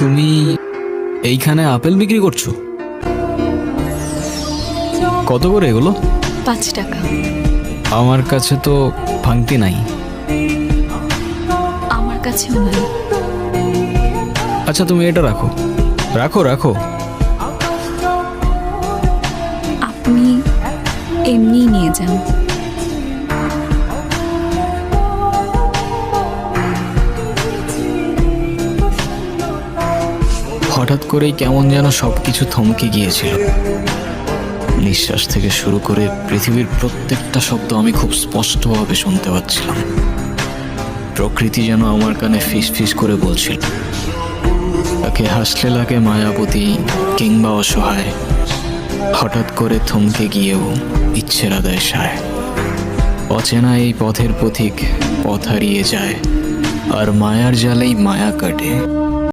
তুমি এইখানে আপেল বিক্রি করছো? কত করে এগুলো? 5 টাকা। আমার কাছে তো ভাঙতি নাই। আমার কাছেও নাই। আচ্ছা তুমি এটা রাখো রাখো রাখো। আপনি এমনিই নিয়ে যান। হঠাৎ করেই কেমন যেন সবকিছু থমকে গিয়েছিল। নিঃশ্বাস থেকে শুরু করে পৃথিবীর প্রত্যেকটা শব্দ আমি খুব স্পষ্টভাবে শুনতে পাচ্ছিলাম। প্রকৃতি যেন আমার কানে ফিস ফিস করে বলছিল, তাকে হাসলে লাগে মায়াবতী কিংবা অসহায়, হঠাৎ করে থমকে গিয়েও ইচ্ছের আদায় সায়। অচেনা এই পথের পথিক পথ হারিয়ে যায়, আর মায়ার জালেই মায়া কাটে।